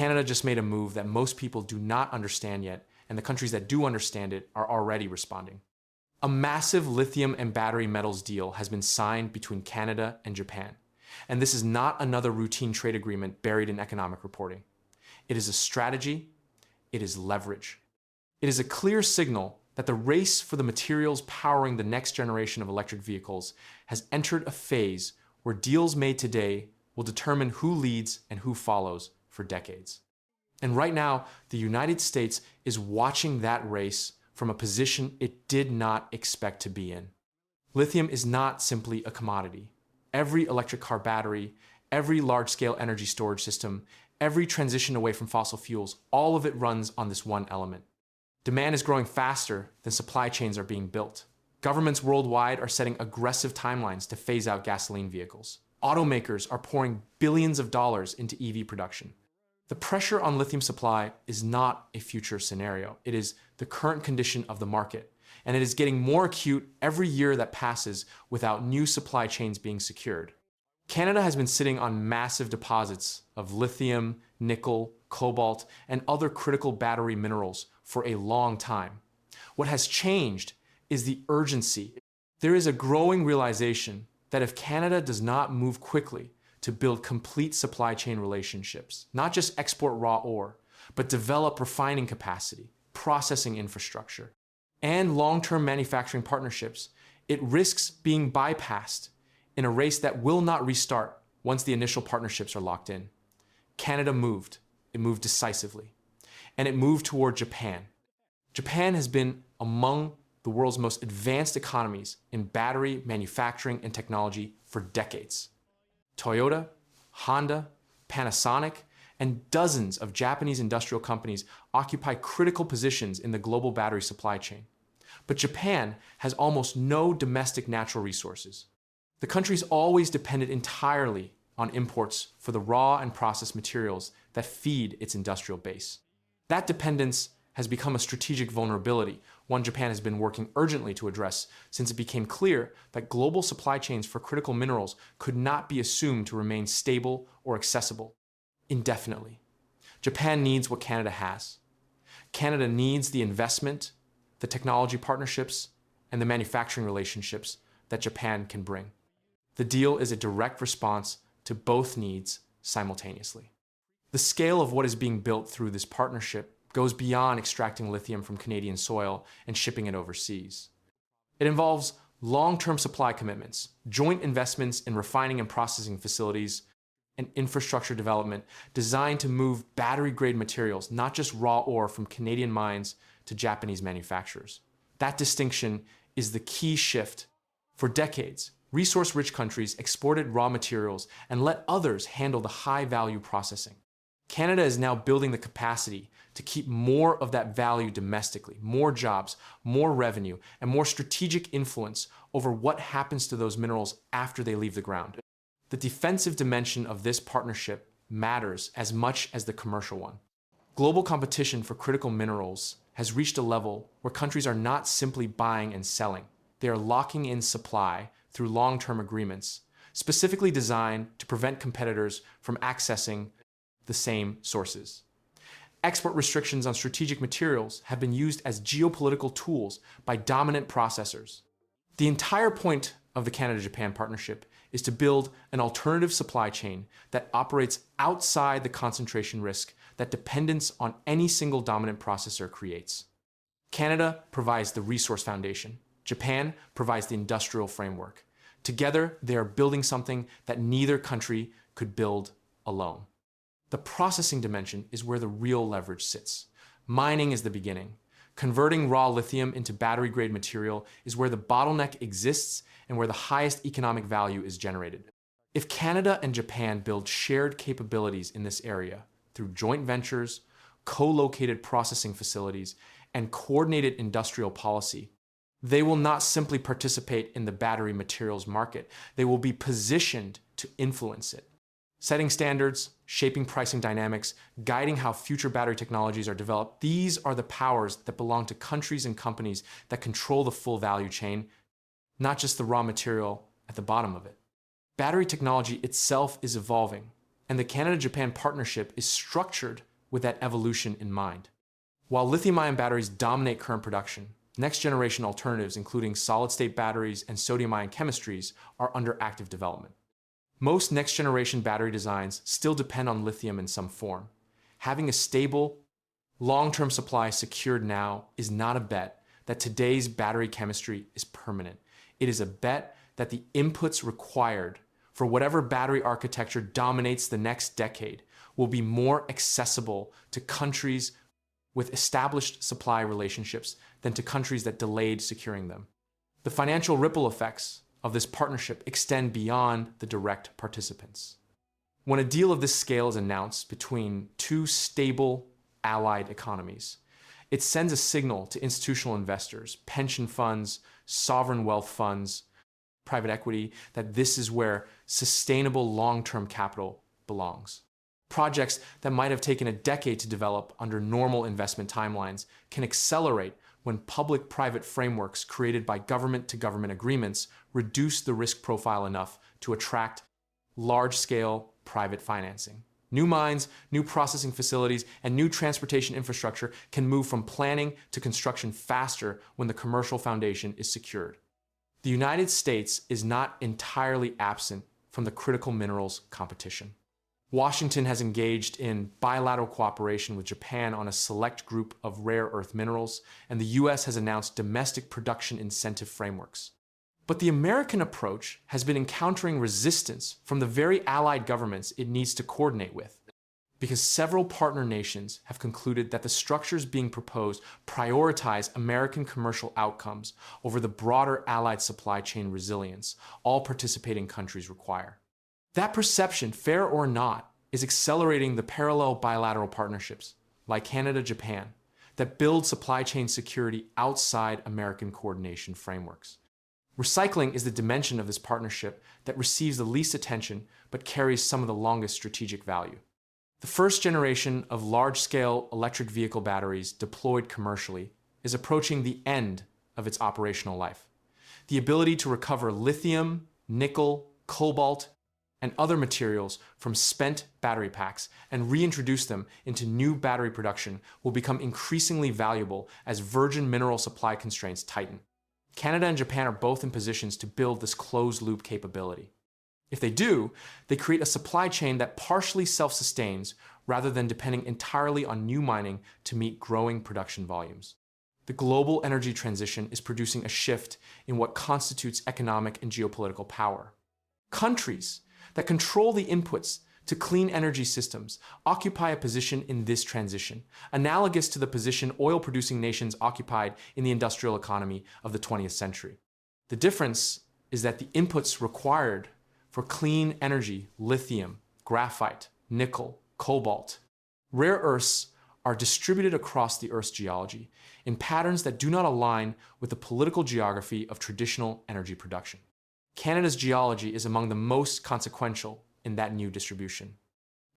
Canada just made a move that most people do not understand yet, and the countries that do understand it are already responding. A massive lithium and battery metals deal has been signed between Canada and Japan. And this is not another routine trade agreement buried in economic reporting. It is a strategy. It is leverage. It is a clear signal that the race for the materials powering the next generation of electric vehicles has entered a phase where deals made today will determine who leads and who follows for decades. And right now, the United States is watching that race from a position it did not expect to be in. Lithium is not simply a commodity. Every electric car battery, every large-scale energy storage system, every transition away from fossil fuels, all of it runs on this one element. Demand is growing faster than supply chains are being built. Governments worldwide are setting aggressive timelines to phase out gasoline vehicles. Automakers are pouring billions of dollars into EV production. The pressure on lithium supply is not a future scenario. It is the current condition of the market, and it is getting more acute every year that passes without new supply chains being secured. Canada has been sitting on massive deposits of lithium, nickel, cobalt, and other critical battery minerals for a long time. What has changed is the urgency. There is a growing realization that if Canada does not move quickly to build complete supply chain relationships, not just export raw ore, but develop refining capacity, processing infrastructure, and long-term manufacturing partnerships, it risks being bypassed in a race that will not restart once the initial partnerships are locked in. Canada moved. It moved decisively. And it moved toward Japan. Japan has been among the world's most advanced economies in battery manufacturing and technology for decades. Toyota, Honda, Panasonic, and dozens of Japanese industrial companies occupy critical positions in the global battery supply chain. But Japan has almost no domestic natural resources. The country's always depended entirely on imports for the raw and processed materials that feed its industrial base. That dependence has become a strategic vulnerability, one Japan has been working urgently to address since it became clear that global supply chains for critical minerals could not be assumed to remain stable or accessible indefinitely. Japan needs what Canada has. Canada needs the investment, the technology partnerships, and the manufacturing relationships that Japan can bring. The deal is a direct response to both needs simultaneously. The scale of what is being built through this partnership goes beyond extracting lithium from Canadian soil and shipping it overseas. It involves long-term supply commitments, joint investments in refining and processing facilities, and infrastructure development designed to move battery-grade materials, not just raw ore from Canadian mines to Japanese manufacturers. That distinction is the key shift. For decades, resource-rich countries exported raw materials and let others handle the high-value processing. Canada is now building the capacity to keep more of that value domestically, more jobs, more revenue, and more strategic influence over what happens to those minerals after they leave the ground. The defensive dimension of this partnership matters as much as the commercial one. Global competition for critical minerals has reached a level where countries are not simply buying and selling. They are locking in supply through long-term agreements, specifically designed to prevent competitors from accessing the same sources. Export restrictions on strategic materials have been used as geopolitical tools by dominant processors. The entire point of the Canada-Japan partnership is to build an alternative supply chain that operates outside the concentration risk that dependence on any single dominant processor creates. Canada provides the resource foundation. Japan provides the industrial framework. Together, they are building something that neither country could build alone. The processing dimension is where the real leverage sits. Mining is the beginning. Converting raw lithium into battery-grade material is where the bottleneck exists and where the highest economic value is generated. If Canada and Japan build shared capabilities in this area through joint ventures, co-located processing facilities, and coordinated industrial policy, they will not simply participate in the battery materials market. They will be positioned to influence it. Setting standards, shaping pricing dynamics, guiding how future battery technologies are developed, these are the powers that belong to countries and companies that control the full value chain, not just the raw material at the bottom of it. Battery technology itself is evolving, and the Canada-Japan partnership is structured with that evolution in mind. While lithium-ion batteries dominate current production, next-generation alternatives, including solid-state batteries and sodium-ion chemistries, are under active development. Most next-generation battery designs still depend on lithium in some form. Having a stable, long-term supply secured now is not a bet that today's battery chemistry is permanent. It is a bet that the inputs required for whatever battery architecture dominates the next decade will be more accessible to countries with established supply relationships than to countries that delayed securing them. The financial ripple effects of this partnership extend beyond the direct participants. When a deal of this scale is announced between two stable, allied economies, it sends a signal to institutional investors, pension funds, sovereign wealth funds, private equity, that this is where sustainable long-term capital belongs. Projects that might have taken a decade to develop under normal investment timelines can accelerate when public-private frameworks created by government-to-government agreements reduce the risk profile enough to attract large-scale private financing. New mines, new processing facilities, and new transportation infrastructure can move from planning to construction faster when the commercial foundation is secured. The United States is not entirely absent from the critical minerals competition. Washington has engaged in bilateral cooperation with Japan on a select group of rare earth minerals, and the US has announced domestic production incentive frameworks. But the American approach has been encountering resistance from the very allied governments it needs to coordinate with, because several partner nations have concluded that the structures being proposed prioritize American commercial outcomes over the broader allied supply chain resilience all participating countries require. That perception, fair or not, is accelerating the parallel bilateral partnerships, like Canada-Japan, that build supply chain security outside American coordination frameworks. Recycling is the dimension of this partnership that receives the least attention but carries some of the longest strategic value. The first generation of large-scale electric vehicle batteries deployed commercially is approaching the end of its operational life. The ability to recover lithium, nickel, cobalt, and other materials from spent battery packs and reintroduce them into new battery production will become increasingly valuable as virgin mineral supply constraints tighten. Canada and Japan are both in positions to build this closed-loop capability. If they do, they create a supply chain that partially self-sustains rather than depending entirely on new mining to meet growing production volumes. The global energy transition is producing a shift in what constitutes economic and geopolitical power. Countries that control the inputs to clean energy systems occupy a position in this transition, analogous to the position oil-producing nations occupied in the industrial economy of the 20th century. The difference is that the inputs required for clean energy, lithium, graphite, nickel, cobalt, rare earths, are distributed across the Earth's geology in patterns that do not align with the political geography of traditional energy production. Canada's geology is among the most consequential in that new distribution.